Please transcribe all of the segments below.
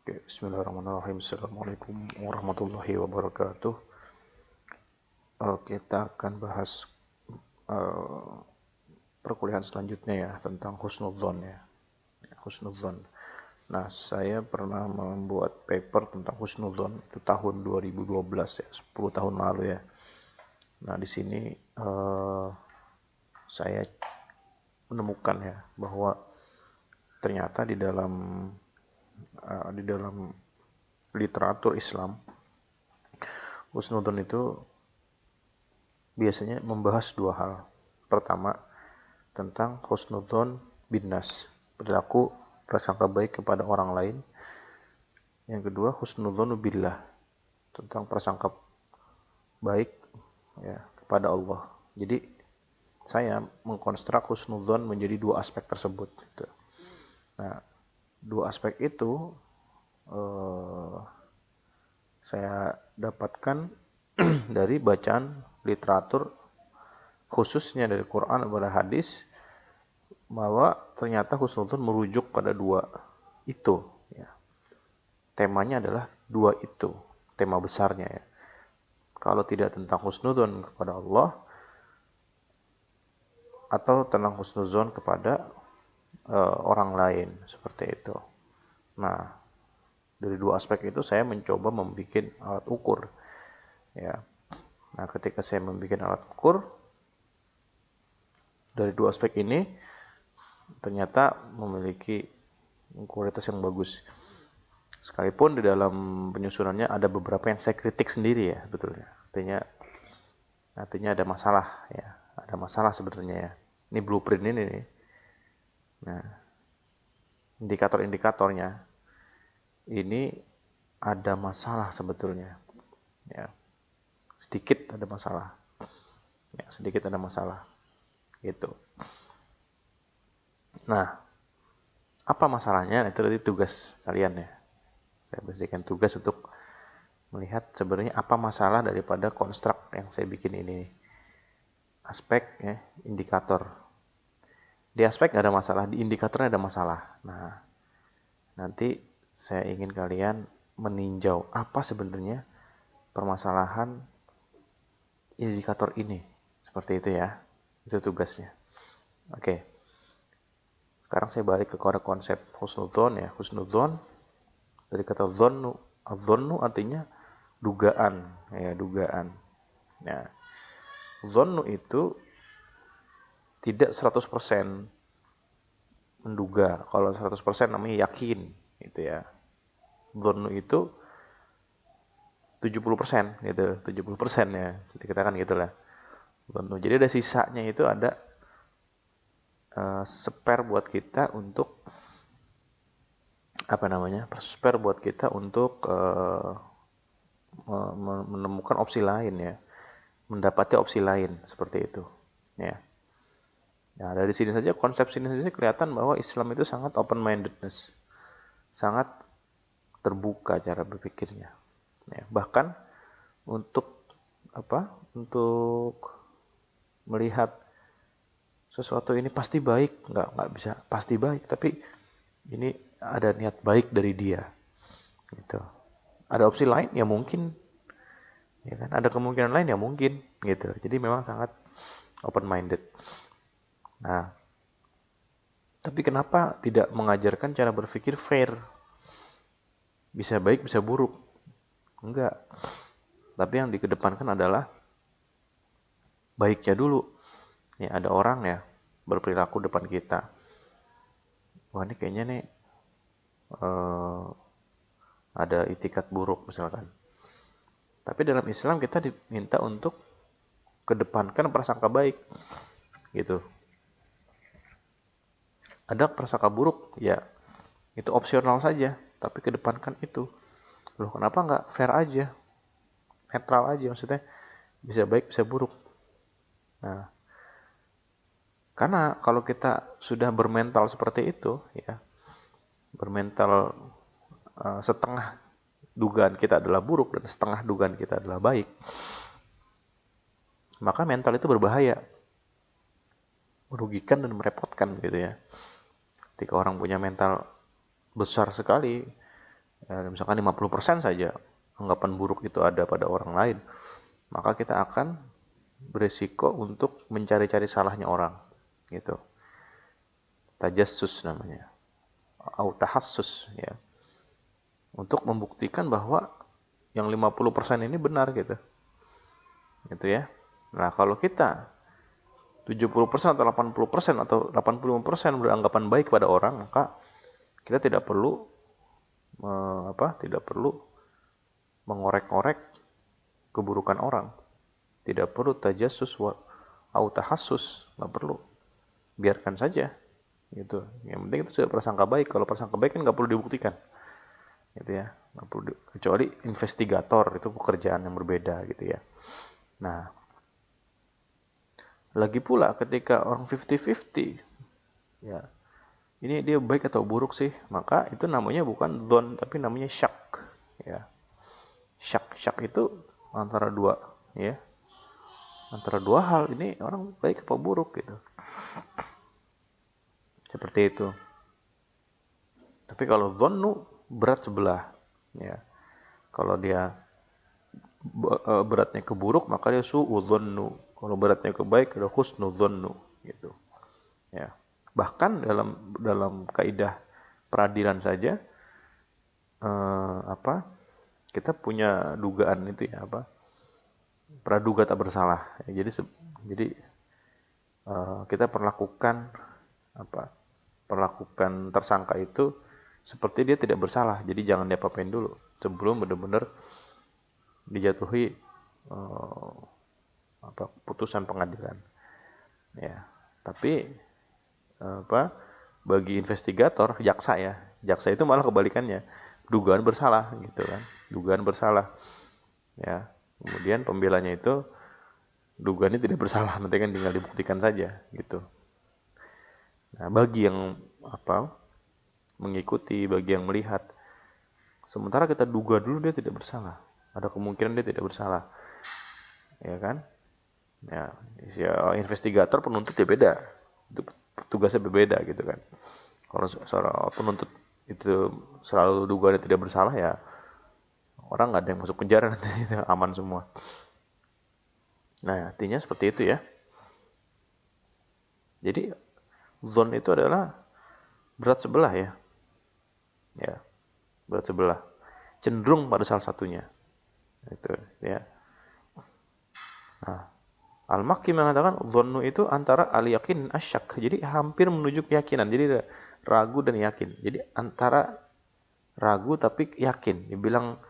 Oke, bismillahirrahmanirrahim. Assalamualaikum warahmatullahi wabarakatuh. Kita akan bahas eh, perkuliahan selanjutnya ya tentang husnudzon ya. Husnudzon. Nah, saya pernah membuat paper tentang husnudzon itu tahun 2012 ya, 10 tahun lalu ya. Nah, di sini saya menemukan ya bahwa ternyata di dalam literatur Islam, husnudzon itu biasanya membahas dua hal. Pertama, tentang husnudzon binnas, berlaku prasangka baik kepada orang lain. Yang kedua, husnudzon billah, tentang prasangka baik ya kepada Allah. Jadi saya mengkonstruk husnudzon menjadi dua aspek tersebut gitu. Nah, dua aspek itu saya dapatkan dari bacaan literatur, khususnya dari Quran dan hadis, bahwa ternyata husnudzon merujuk pada dua itu ya. Temanya adalah dua itu, tema besarnya ya. Kalau tidak tentang husnudzon kepada Allah atau tentang husnudzon kepada orang lain, seperti itu. Nah, dari dua aspek itu saya mencoba membuat alat ukur ya. Nah, ketika saya membuat alat ukur dari dua aspek ini, ternyata memiliki kualitas yang bagus. Sekalipun di dalam penyusunannya ada beberapa yang saya kritik sendiri ya, sebetulnya. Artinya ada masalah ya, ada masalah sebetulnya ya. Ini blueprint ini nih. Nah, indikator-indikatornya ini ada masalah sebetulnya. Ya, sedikit ada masalah. Ya, sedikit ada masalah. Gitu. Nah, apa masalahnya? Itu tadi tugas kalian ya. Saya berikan tugas untuk melihat sebenarnya apa masalah daripada konstruk yang saya bikin ini. Aspek ya, indikator. Di aspek ada masalah, di indikatornya ada masalah. Nah, nanti saya ingin kalian meninjau apa sebenarnya permasalahan indikator ini. Seperti itu ya. Itu tugasnya. Oke. Sekarang saya balik ke konsep husnudzon ya. Husnudzon dari kata dzannu. Dzannu artinya dugaan ya, dugaan. Nah, dzannu itu tidak 100% menduga. Kalau 100% namanya yakin gitu ya. Dzannu itu 70% gitu, 70% ya. Jadi kita kan gitulah. Dzannu. Jadi ada sisanya, itu ada spare buat kita untuk spare buat kita untuk menemukan opsi lain ya, mendapati opsi lain seperti itu ya. Nah, dari sini saja, konsep sini saja kelihatan bahwa Islam itu sangat open mindedness, sangat terbuka cara berpikirnya ya. Bahkan untuk untuk melihat sesuatu ini pasti baik, nggak bisa pasti baik, tapi ini ada niat baik dari dia gitu. Ada opsi lain ya mungkin, ya kan, ada kemungkinan lain ya mungkin gitu. Jadi memang sangat open minded. Nah, tapi kenapa tidak mengajarkan cara berpikir fair, bisa baik bisa buruk? Enggak. Tapi yang dikedepankan adalah baiknya dulu ya. Ada orang ya berperilaku depan kita, wah ini kayaknya nih ada itikat buruk misalkan. Tapi dalam Islam kita diminta untuk kedepankan prasangka baik gitu. Ada prasangka buruk ya, itu opsional saja, tapi kedepankan itu. Loh, kenapa nggak fair aja, netral aja, maksudnya bisa baik bisa buruk. Nah, karena kalau kita sudah bermental seperti itu ya, bermental setengah dugaan kita adalah buruk dan setengah dugaan kita adalah baik, maka mental itu berbahaya, merugikan dan merepotkan gitu ya. Ketika orang punya mental besar sekali, misalkan 50% saja anggapan buruk itu ada pada orang lain, maka kita akan beresiko untuk mencari-cari salahnya orang, gitu. Tajassus namanya, atau tahassus, ya, untuk membuktikan bahwa yang 50% ini benar, gitu ya. Nah, kalau kita 70% atau 80% atau 85% beranggapan baik pada orang, maka kita tidak perlu tidak perlu mengorek-ngorek keburukan orang, tidak perlu tajassus au tahassus, nggak perlu, biarkan saja, gitu. Yang penting itu sudah prasangka baik. Kalau prasangka baik kan nggak perlu dibuktikan, gitu ya, nggak perlu kecuali investigator, itu pekerjaan yang berbeda, gitu ya. Nah, lagi pula ketika orang 50-50, ya, ini dia baik atau buruk sih, maka itu namanya bukan dzon, tapi namanya syak, ya. Syak itu antara dua, ya, antara dua hal, ini orang baik apa buruk, gitu, seperti itu. Tapi kalau dzonnu berat sebelah, ya. Kalau dia beratnya ke buruk, maka dia su'udzonnu. Kalau beratnya ke baik, ada husnudzonnu, gitu, ya. Bahkan dalam kaidah peradilan saja, kita punya dugaan itu, ya, praduga tak bersalah, ya. Jadi kita perlakukan tersangka itu seperti dia tidak bersalah. Jadi jangan diapa-apain dulu sebelum benar-benar dijatuhi putusan pengadilan, ya. Tapi bagi investigator, jaksa itu malah kebalikannya, dugaan bersalah, gitu kan, dugaan bersalah, ya. Kemudian pembelanya itu dugaannya tidak bersalah, nanti kan tinggal dibuktikan saja, gitu. Nah, bagi yang mengikuti, bagi yang melihat, sementara kita duga dulu dia tidak bersalah, ada kemungkinan dia tidak bersalah, ya kan, ya. Investigator, penuntut ya beda, itu tugasnya berbeda, gitu kan. Kalau seorang penuntut itu selalu duga dia tidak bersalah, ya orang nggak ada yang masuk penjara, nanti aman semua. Nah, artinya seperti itu, ya. Jadi zon itu adalah berat sebelah, ya, berat sebelah, cenderung pada salah satunya, itu, ya. Nah, Al-Makki mengatakan dzannu itu antara al-yakin asyak, jadi hampir menuju keyakinan, jadi ragu dan yakin, jadi antara ragu tapi yakin, dibilang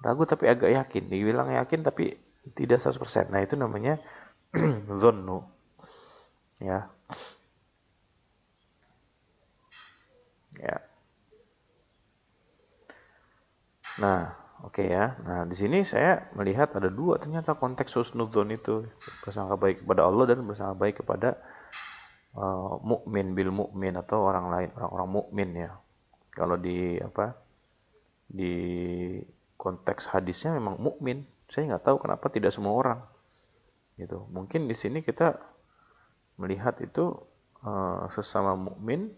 ragu tapi agak yakin, dibilang yakin tapi tidak 100%. Nah, itu namanya dzannu, ya. Ya. Nah, oke, ya. Nah, di sini saya melihat ada dua ternyata konteks husnudzon itu, bersangka baik kepada Allah dan bersangka baik kepada mukmin bil mukmin, atau orang lain, orang-orang mukmin, ya. Kalau di konteks hadisnya memang mukmin. Saya nggak tahu kenapa tidak semua orang, gitu. Mungkin di sini kita melihat itu sesama mukmin,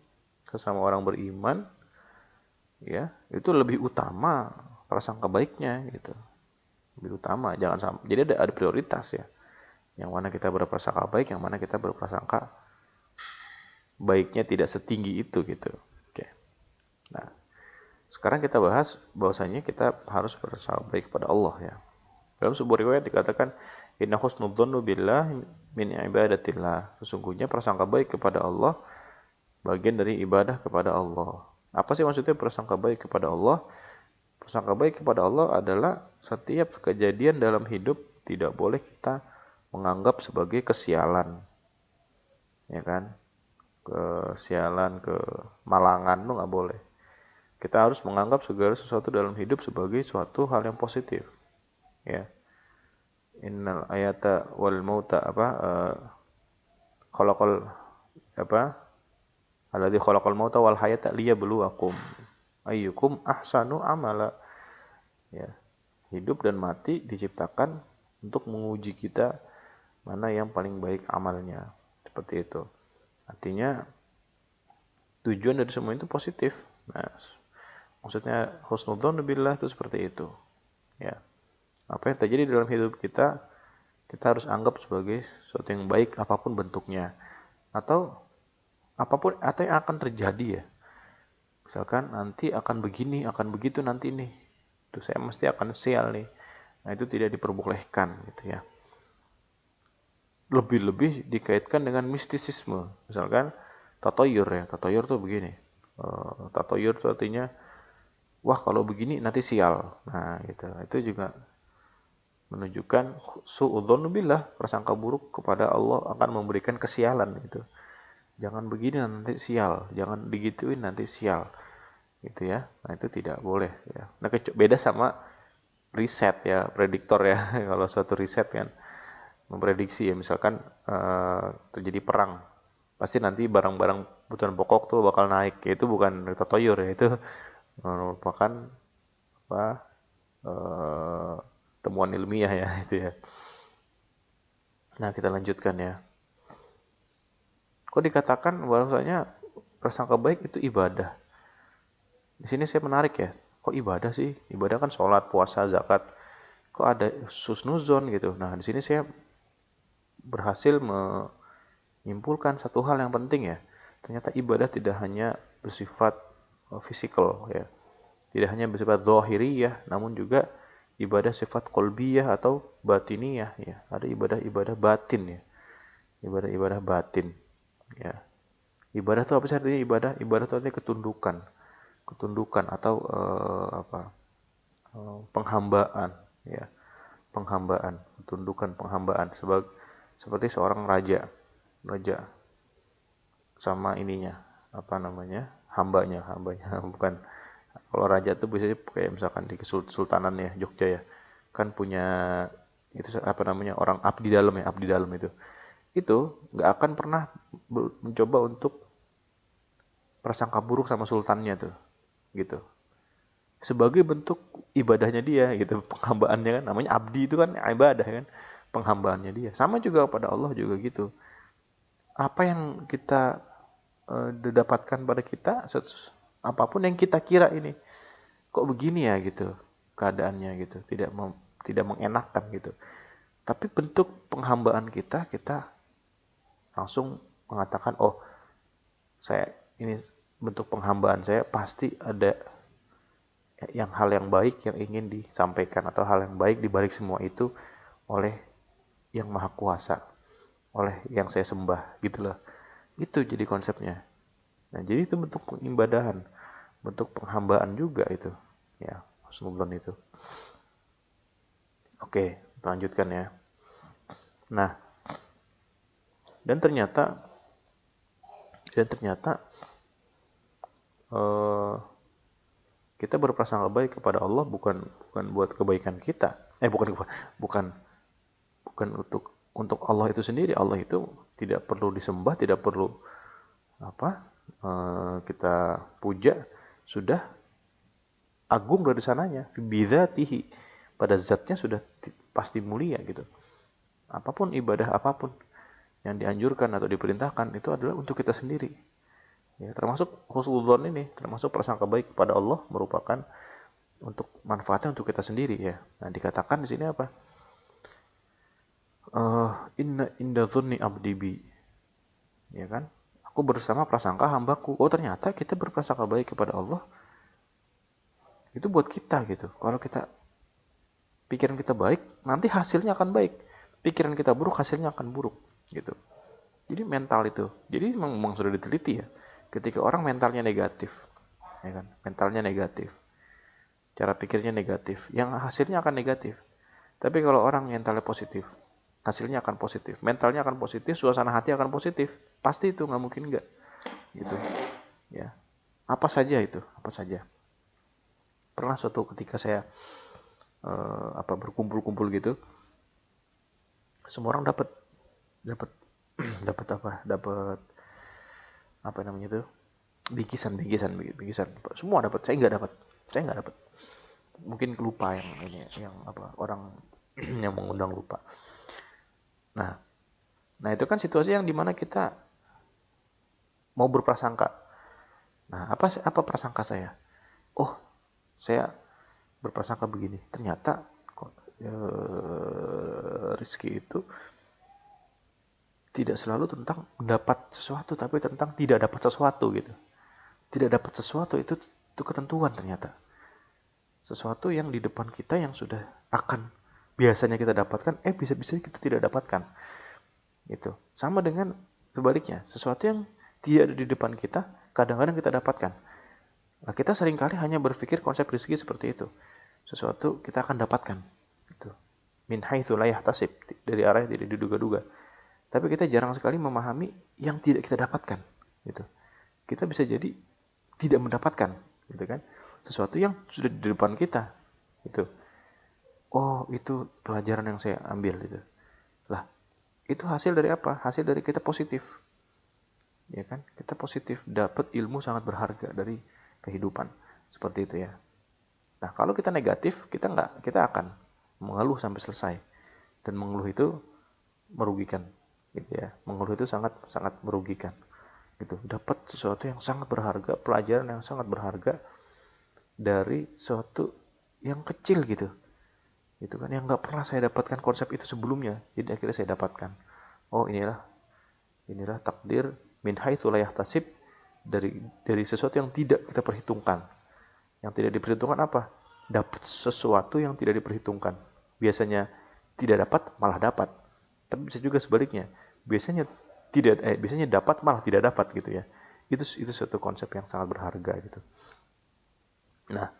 sesama orang beriman, ya, itu lebih utama prasangka baiknya, gitu. Lebih utama, jangan sama. Jadi ada prioritas, ya. Yang mana kita berprasangka baik, yang mana kita berprasangka baiknya tidak setinggi itu, gitu. Oke. Nah, sekarang kita bahas bahwasanya kita harus berprasangka baik kepada Allah, ya. Dalam sebuah riwayat dikatakan, inna husnudzannu billah min ibadatillah. Sesungguhnya prasangka baik kepada Allah bagian dari ibadah kepada Allah. Apa sih maksudnya prasangka baik kepada Allah? Prasangka baik kepada Allah adalah setiap kejadian dalam hidup tidak boleh kita menganggap sebagai kesialan, ya kan? Kesialan, kemalangan itu nggak boleh. Kita harus menganggap segala sesuatu dalam hidup sebagai suatu hal yang positif, ya. Innal ayata wal mauta khalaqal alladzi khalaqal mauta wal hayata liyabluwakum ayyukum ahsanu amala, ya. Hidup dan mati diciptakan untuk menguji kita mana yang paling baik amalnya, seperti itu. Artinya tujuan dari semua itu positif. Nah, Maksudnya husnudzon billah itu seperti itu. Ya. Apa yang terjadi dalam hidup kita, kita harus anggap sebagai sesuatu yang baik apapun bentuknya. Atau apapun atau yang akan terjadi ya. Misalkan nanti akan begini, akan begitu nanti nih. Itu saya mesti akan sial nih. Nah, itu tidak diperbolehkan gitu ya. Lebih-lebih dikaitkan dengan mistisisme. Misalkan tatoyur ya. Tatoyur tuh begini. Tatoyur itu artinya wah kalau begini nanti sial. Nah, gitu. Itu juga menunjukkan suudzon billah, prasangka buruk kepada Allah akan memberikan kesialan gitu. Jangan begini nanti sial, jangan digituin nanti sial. Gitu ya. Nah, itu tidak boleh ya. Nah, beda sama riset ya, prediktor ya. Kalau suatu riset kan memprediksi ya, misalkan terjadi perang, pasti nanti barang-barang kebutuhan pokok tuh bakal naik. Ya, itu bukan tatoyur ya, itu merupakan apa temuan ilmiah ya itu ya. Nah, kita lanjutkan ya. Kok dikatakan bahwasanya prasangka baik itu ibadah? Di sini saya menarik ya. Kok ibadah sih? Ibadah kan sholat, puasa, zakat. Kok ada susnuzon gitu? Nah, di sini saya berhasil menyimpulkan satu hal yang penting ya. Ternyata ibadah tidak hanya bersifat fisikal ya. Tidak hanya bersifat zahiriyah, namun juga ibadah sifat qalbiyah atau batiniyah ya. Ada ibadah-ibadah batin ya. Ibadah-ibadah batin ya. Ibadah itu apa sih artinya ibadah? Ibadah itu artinya ketundukan. Ketundukan atau penghambaan ya. Penghambaan, ketundukan penghambaan seperti seorang raja. Raja sama ininya, apa namanya? Hambanya bukan. Kalau raja tuh biasanya kayak misalkan di Kesultanan ya, Jogja ya. Kan punya itu apa namanya? Orang abdi dalam ya, abdi dalam itu. Itu nggak akan pernah mencoba untuk prasangka buruk sama sultannya tuh gitu, sebagai bentuk ibadahnya dia gitu, penghambaannya kan, namanya abdi itu kan ibadah kan, penghambaannya dia. Sama juga pada Allah juga gitu, apa yang kita dapatkan pada kita, apapun yang kita kira ini kok begini ya gitu keadaannya gitu, tidak mengenakan gitu, tapi bentuk penghambaan kita, kita langsung mengatakan oh saya ini bentuk penghambaan saya, pasti ada hal yang baik yang ingin disampaikan atau hal yang baik di balik semua itu oleh yang maha kuasa, oleh yang saya sembah gitu loh. Itu jadi konsepnya. Nah, jadi itu bentuk pengibadahan, bentuk penghambaan juga itu. Ya, husnudzon itu. Oke, kita lanjutkan ya. Nah, dan ternyata eh, kita berprasangka baik kepada Allah bukan buat kebaikan kita. Bukan bukan untuk Allah itu sendiri. Allah itu tidak perlu disembah, tidak perlu kita puja, sudah agung dari sananya, bidzatihi, pada zatnya sudah pasti mulia gitu. Apapun ibadah apapun yang dianjurkan atau diperintahkan itu adalah untuk kita sendiri. Ya, termasuk husnudzon ini, termasuk prasangka baik kepada Allah merupakan untuk manfaatnya untuk kita sendiri ya. Nah, dikatakan di sini apa? Inna inda dzunni abdi bi. Ya kan? Aku bersama prasangka hambaku. Oh, ternyata kita berprasangka baik kepada Allah itu buat kita gitu. Kalau kita pikiran kita baik, nanti hasilnya akan baik. Pikiran kita buruk, hasilnya akan buruk gitu. Jadi mental itu. Jadi memang sudah diteliti ya. Ketika orang mentalnya negatif, ya kan? Mentalnya negatif. Cara pikirnya negatif, yang hasilnya akan negatif. Tapi kalau orang mentalnya positif, hasilnya akan positif. Mentalnya akan positif, suasana hati akan positif. Pasti itu, nggak mungkin nggak. Gitu. Ya. Apa saja itu? Apa saja? Pernah suatu ketika saya berkumpul-kumpul gitu, semua orang dapat dapat dapat apa namanya itu, bikisan, semua dapat, saya nggak dapat, mungkin lupa yang ini, yang apa, orang yang mengundang lupa. Nah itu kan situasi yang dimana kita mau berprasangka. Nah apa prasangka saya? Oh, saya berprasangka begini, ternyata rezeki itu tidak selalu tentang mendapat sesuatu, tapi tentang tidak dapat sesuatu gitu. Tidak dapat sesuatu itu ketentuan ternyata. Sesuatu yang di depan kita yang sudah akan biasanya kita dapatkan, bisa-bisa kita tidak dapatkan. Gitu. Sama dengan sebaliknya, sesuatu yang tidak ada di depan kita, kadang-kadang kita dapatkan. Nah, kita seringkali hanya berpikir konsep rezeki seperti itu. Sesuatu kita akan dapatkan. Gitu. Min haitsu la yahtasib, dari arah yang tidak diduga-duga. Tapi kita jarang sekali memahami yang tidak kita dapatkan. Gitu. Kita bisa jadi tidak mendapatkan, gitu kan? Sesuatu yang sudah di depan kita. Gitu. Oh, itu pelajaran yang saya ambil gitu. Lah, itu hasil dari apa? Hasil dari kita positif. Ya kan? Kita positif, dapat ilmu sangat berharga dari kehidupan. Seperti itu ya. Nah, kalau kita negatif, kita akan mengeluh sampai selesai. Dan mengeluh itu merugikan, gitu ya. Mengeluh itu sangat sangat merugikan. Gitu. Dapat sesuatu yang sangat berharga, pelajaran yang sangat berharga dari sesuatu yang kecil gitu. Itu kan yang nggak pernah saya dapatkan konsep itu sebelumnya. Jadi akhirnya saya dapatkan. Oh, inilah takdir min haitsu la yahtasib, dari sesuatu yang tidak kita perhitungkan. Yang tidak diperhitungkan apa? Dapat sesuatu yang tidak diperhitungkan. Biasanya tidak dapat malah dapat. Tapi bisa juga sebaliknya. Biasanya dapat malah tidak dapat gitu ya. Itu suatu konsep yang sangat berharga gitu. Nah,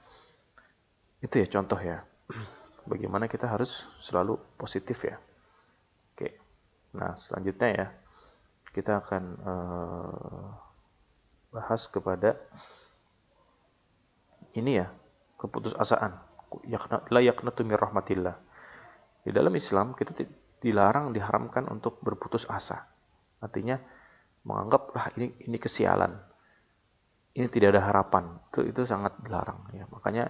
itu ya contoh ya. Bagaimana kita harus selalu positif ya. Oke. Nah, selanjutnya ya, kita akan bahas kepada ini ya, keputusasaan. La yaqnatu min rahmatillah. Di dalam Islam kita dilarang, diharamkan untuk berputus asa. Artinya menganggap ini kesialan. Ini tidak ada harapan. Itu sangat dilarang ya. Makanya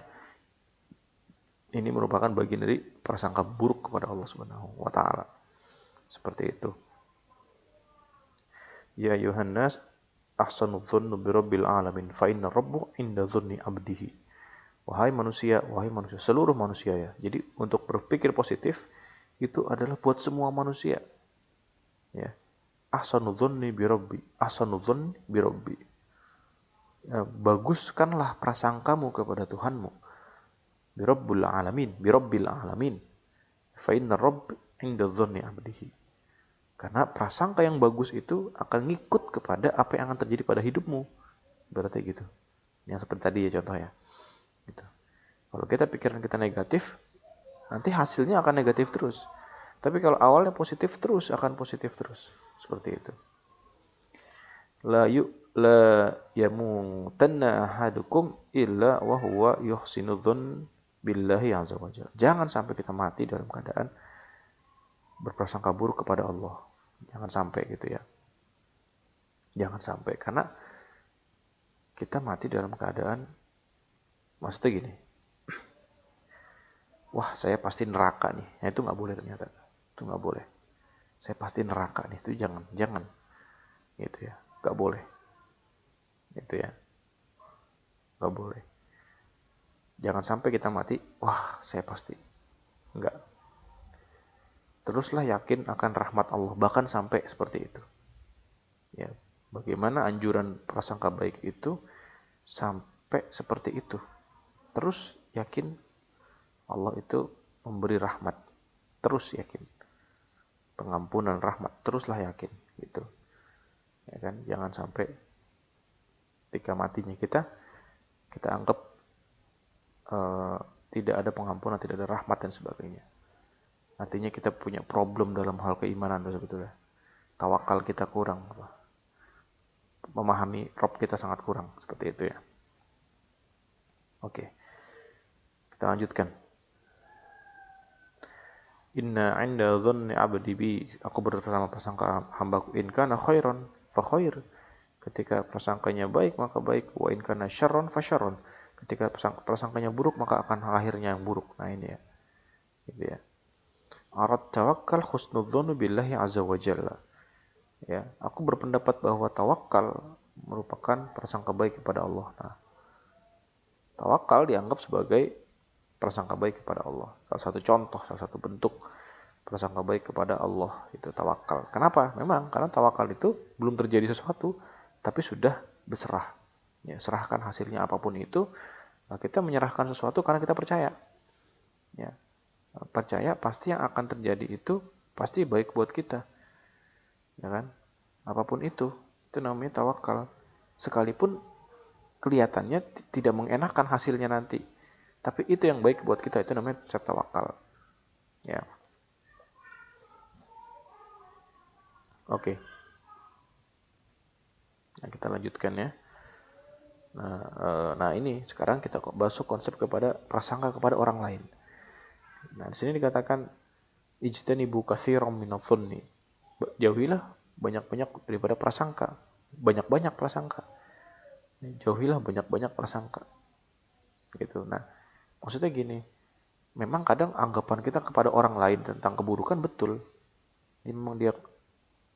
ini merupakan bagian dari prasangka buruk kepada Allah Subhanahu wa taala. Seperti itu. Ya Yohanes, ahsanu dzunnu bi rabbil alamin fa inna rabbu inda dzunni abdihi. Wahai manusia, seluruh manusia ya. Jadi untuk berpikir positif itu adalah buat semua manusia. Ya. Ahsanu dzunni bi rabbi, ahsanu dzunni bi rabbi. Ya, baguskanlah prasangkamu kepada Tuhanmu. Birabbil alamin. Fa inna rabb inda dzunni abdihi. Karena prasangka yang bagus itu akan ngikut kepada apa yang akan terjadi pada hidupmu. Berarti gitu. Yang seperti tadi ya contohnya. Gitu. Kalau kita pikiran kita negatif, nanti hasilnya akan negatif terus. Tapi kalau awalnya positif terus, akan positif terus. Seperti itu. La yamutanna ahadukum illa wa huwa yuhsinu dzann billahi azza wajalla. Jangan sampai kita mati dalam keadaan berprasangka buruk kepada Allah. Jangan sampai gitu ya. Jangan sampai, karena kita mati dalam keadaan maksudnya gini. Wah, saya pasti neraka nih. Nah, itu nggak boleh ternyata. Itu nggak boleh. Saya pasti neraka nih. Itu jangan. Gitu ya. Nggak boleh. Gitu ya. Nggak boleh. Jangan sampai kita mati, wah saya pasti. Enggak. Teruslah yakin akan rahmat Allah, bahkan sampai seperti itu. Ya, bagaimana anjuran prasangka baik itu sampai seperti itu. Terus yakin Allah itu memberi rahmat. Terus yakin. Pengampunan rahmat, teruslah yakin gitu. Ya kan? Jangan sampai ketika matinya kita anggap tidak ada pengampunan, tidak ada rahmat dan sebagainya. Artinya kita punya problem dalam hal keimanan sebetulnya. Tawakal kita kurang, memahami Rob kita sangat kurang, seperti itu ya. Oke, kita lanjutkan. Inna 'inda dzanni 'abdi bi, aku bersama prasangka hambaku, in kana khairan fa khair. Ketika prasangkanya baik maka baik, wa in kana syarron fa syarron. Ketika prasangkanya buruk maka akan lahirnya yang buruk. Nah ini ya. Gitu ya. Arat tawakkal husnudzonu billahi azza wa jalla. Ya, aku berpendapat bahwa tawakal merupakan prasangka baik kepada Allah. Nah, Tawakal dianggap sebagai prasangka baik kepada Allah. Salah satu contoh, salah satu bentuk prasangka baik kepada Allah itu tawakal. Kenapa? Memang karena tawakal itu belum terjadi sesuatu, tapi sudah berserah. Ya, serahkan hasilnya apapun itu. Nah, kita menyerahkan sesuatu karena kita percaya. Ya, percaya pasti yang akan terjadi itu pasti baik buat kita. Ya kan? Apapun itu namanya tawakal. Sekalipun kelihatannya tidak mengenakan hasilnya nanti, tapi itu yang baik buat kita, itu namanya tawakal. Ya. Oke. Nah, kita lanjutkan ya. Nah, ini sekarang kita masuk konsep kepada prasangka kepada orang lain. Nah, di sini dikatakan ijtanibu katsiran minadh-dhanni. Jauhilah banyak-banyak daripada prasangka. Banyak-banyak prasangka. Jauhilah banyak-banyak prasangka. Gitu. Nah, maksudnya gini, memang kadang anggapan kita kepada orang lain tentang keburukan betul. Ini memang dia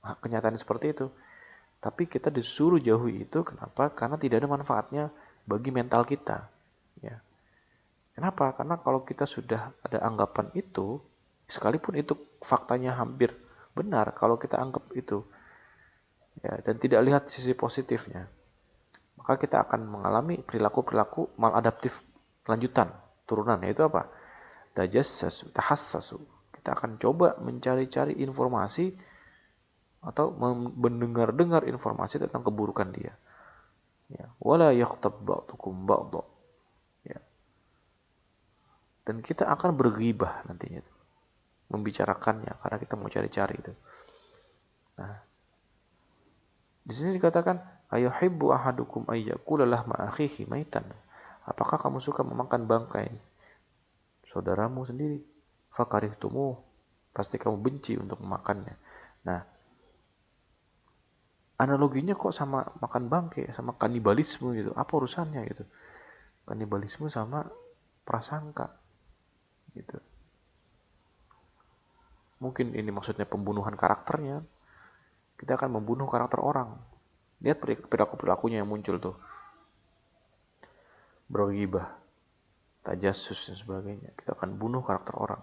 kenyataannya seperti itu. Tapi kita disuruh jauhi itu, kenapa? Karena tidak ada manfaatnya bagi mental kita. Ya. Kenapa? Karena kalau kita sudah ada anggapan itu, sekalipun itu faktanya hampir benar, kalau kita anggap itu, ya, dan tidak lihat sisi positifnya, maka kita akan mengalami perilaku-perilaku maladaptif lanjutan, turunan, yaitu apa? Tajassasu, tahassasu. Kita akan coba mencari-cari informasi atau mendengar-dengar informasi tentang keburukan dia. Ya, wala yaghtab ba'dukum ba'dha. Ya. Dan kita akan berghibah nantinya, membicarakannya karena kita mau cari-cari itu. Nah, di sini dikatakan ayuhibbu ahadukum ayyakula lahma akhihi maitan. Apakah kamu suka memakan bangkai saudaramu sendiri? Fakarihtumuh. Pasti kamu benci untuk memakannya. Nah, analoginya kok sama makan bangkai, sama kanibalisme gitu. Apa urusannya gitu? Kanibalisme sama prasangka gitu. Mungkin ini maksudnya pembunuhan karakternya. Kita akan membunuh karakter orang. Lihat perilaku-perilakunya yang muncul tuh. Berghibah, tajassus dan sebagainya. Kita akan bunuh karakter orang.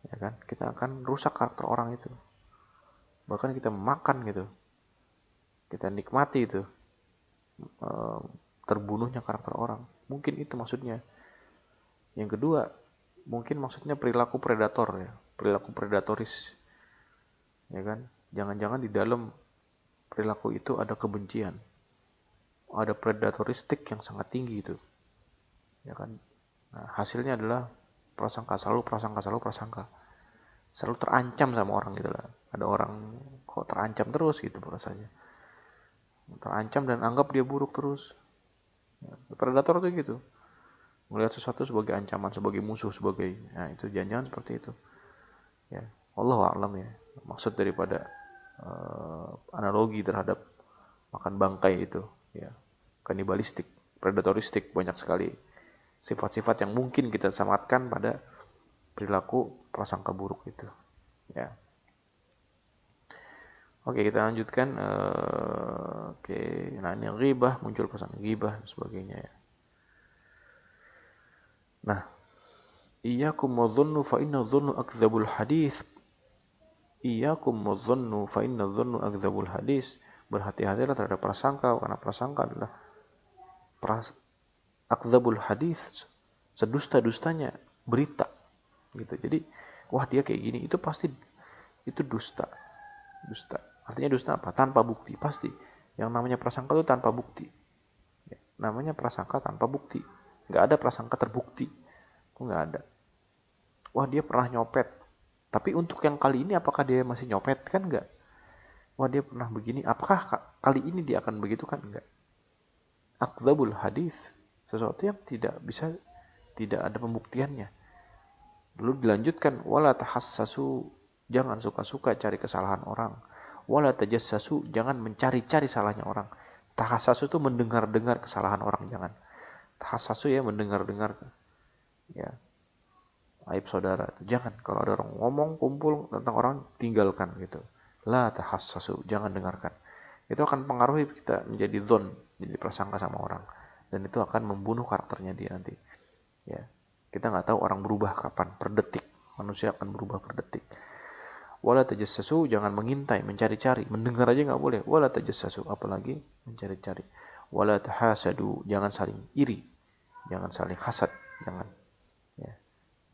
Ya kan? Kita akan rusak karakter orang itu. Bahkan kita makan gitu. Kita nikmati itu. Terbunuhnya karakter orang. Mungkin itu maksudnya. Yang kedua, mungkin maksudnya perilaku predator ya. Perilaku predatoris. Ya kan? Jangan-jangan di dalam perilaku itu ada kebencian. Ada predatoristik yang sangat tinggi itu. Ya kan? Nah, hasilnya adalah prasangka, selalu prasangka. Selalu terancam sama orang gitu lah. Ada orang kok terancam terus gitu rasanya. Terancam dan anggap dia buruk terus. Ya, predator tuh gitu. Melihat sesuatu sebagai ancaman, sebagai musuh, sebagai, nah itu jangan-jangan seperti itu. Ya, Allahu a'lam ya. Maksud daripada analogi terhadap makan bangkai itu, ya, kanibalistik, predatoristik, banyak sekali sifat-sifat yang mungkin kita samatkan pada perilaku prasangka buruk itu. Ya. Oke, kita lanjutkan. Oke, nah ini ghibah, muncul pesan ghibah dan sebagainya ya. Nah, iyyakum wadh-dhunnu fa inna dhunnu akdzabul hadits. Iyyakum wadh-dhunnu fa inna dhunnu akdzabul hadits. Berhati-hatilah terhadap prasangka karena prasangka adalah akdzabul hadits, sedusta-dustanya berita gitu. Jadi, wah dia kayak gini, itu pasti itu dusta. Dusta. Artinya dusta apa? Tanpa bukti, pasti. Yang namanya prasangka itu tanpa bukti. Ya, namanya prasangka tanpa bukti. Nggak ada prasangka terbukti. Itu nggak ada. Wah dia pernah nyopet. Tapi untuk yang kali ini apakah dia masih nyopet? Kan nggak. Wah dia pernah begini. Apakah kali ini dia akan begitu? Kan nggak. Akdzabul hadis. Sesuatu yang tidak ada pembuktiannya. Lalu dilanjutkan. Wala tahassasu. Jangan suka-suka cari kesalahan orang. Wala tajassasu, jangan mencari-cari salahnya orang. Tahassasu itu mendengar-dengar kesalahan orang, jangan. Tahassasu ya mendengar-dengar ya aib saudara. Jangan, kalau ada orang ngomong kumpul tentang orang, tinggalkan gitu. La tahassasu, jangan dengarkan. Itu akan pengaruhi kita menjadi dzon, jadi prasangka sama orang. dan itu akan membunuh karakternya dia nanti. Ya, kita nggak tahu orang berubah kapan, per detik. Manusia akan berubah per detik. Wala tajassasu, jangan mengintai, mencari-cari, mendengar aja nggak boleh. Wala tajassasu, apalagi mencari-cari. Wala tahasadu, jangan saling iri, jangan saling hasad, jangan. Ya.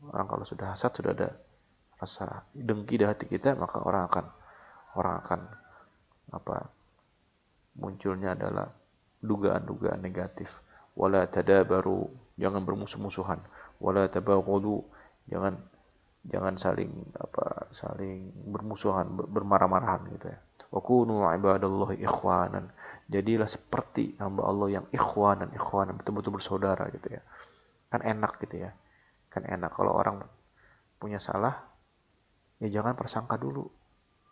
Orang kalau sudah hasad, sudah ada rasa dengki di hati kita, maka orang akan apa? Munculnya adalah dugaan-dugaan negatif. Wala tadabaru, jangan bermusuh-musuhan. Wala tabaghadu, jangan jangan saling bermusuhan, bermarah-marahan gitu ya. Wa kunu ibadallahi ikhwanan, jadilah seperti hamba Allah yang ikhwanan, betul-betul bersaudara gitu ya. Kan enak gitu ya, kan enak kalau orang punya salah, ya jangan persangka dulu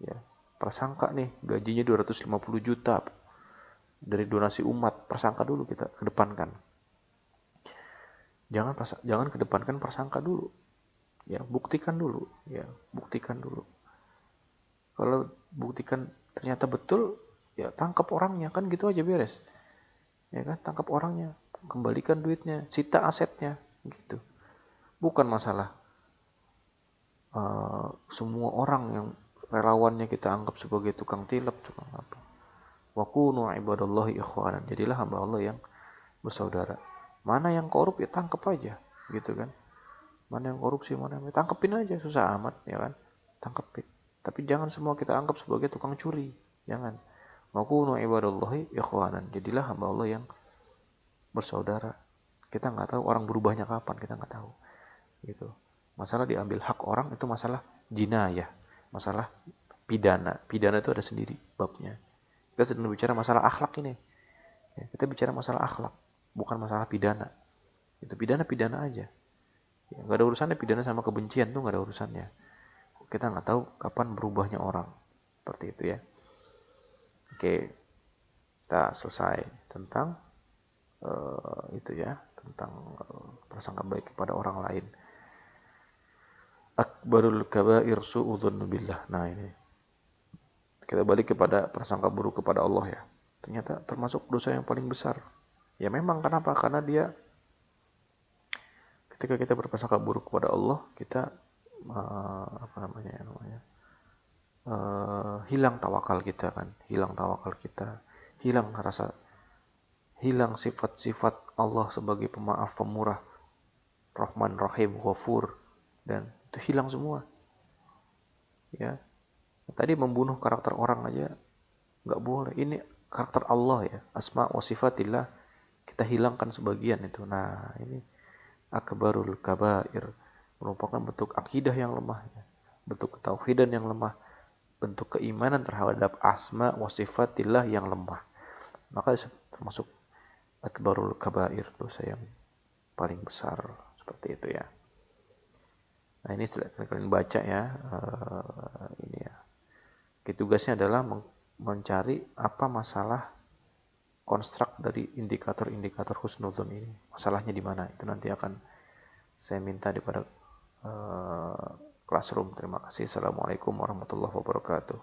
ya. Persangka nih gajinya 250 juta dari donasi umat, persangka dulu kita kedepankan. Jangan kedepankan persangka dulu. Ya, buktikan dulu, ya, buktikan dulu. Kalau buktikan ternyata betul, ya tangkap orangnya, kan gitu aja beres. Ya kan, tangkap orangnya, kembalikan duitnya, sita asetnya, gitu. Bukan masalah semua orang yang relawannya kita anggap sebagai tukang tilap, tukang apa. Wa kunu ibadallahi ikhwanan, jadilah hamba Allah yang bersaudara. Mana yang korup ya tangkap aja, gitu kan. Mana yang korupsi, mana yang tangkepin aja, susah amat ya kan, tangkepin. Tapi jangan semua kita anggap sebagai tukang curi, jangan. Wa kunu ibadallahi ikhwanan, jadilah hamba Allah yang bersaudara. Kita nggak tahu orang berubahnya kapan, kita nggak tahu, gitu. Masalah diambil hak orang itu masalah jinayah, masalah pidana. Pidana itu ada sendiri babnya. Kita sedang bicara masalah akhlak ini. Ya, kita bicara masalah akhlak, bukan masalah pidana. Itu pidana aja. Ya, gak ada urusannya pidana sama kebencian tuh, gak ada urusannya. Kita nggak tahu kapan berubahnya orang, seperti itu ya. Oke, kita selesai tentang itu ya, tentang prasangka baik kepada orang lain. Akbarul kabair su'udzon billah. Nah ini kita balik kepada prasangka buruk kepada Allah ya. Ternyata termasuk dosa yang paling besar. Ya memang, kenapa? Karena dia, ketika kita berprasangka buruk kepada Allah, kita hilang tawakal kita kan, hilang sifat-sifat Allah sebagai pemaaf, pemurah, Rahman, Rahim, Ghafur, dan itu hilang semua. Ya, tadi membunuh karakter orang aja nggak boleh. Ini karakter Allah ya, asma wa sifatillah, kita hilangkan sebagian itu. Nah ini akbarul kabair, merupakan bentuk akidah yang lemah ya, bentuk ketauhidan yang lemah, bentuk keimanan terhadap asma wa sifatillah yang lemah. Maka termasuk akbarul kabair, dosa yang paling besar, seperti itu ya. Nah ini kalian baca ya, ini ya. Tugasnya adalah mencari apa masalah konstruk dari indikator-indikator husnudzon ini. Masalahnya di mana? Itu nanti akan saya minta di pada classroom. Terima kasih. Assalamualaikum warahmatullahi wabarakatuh.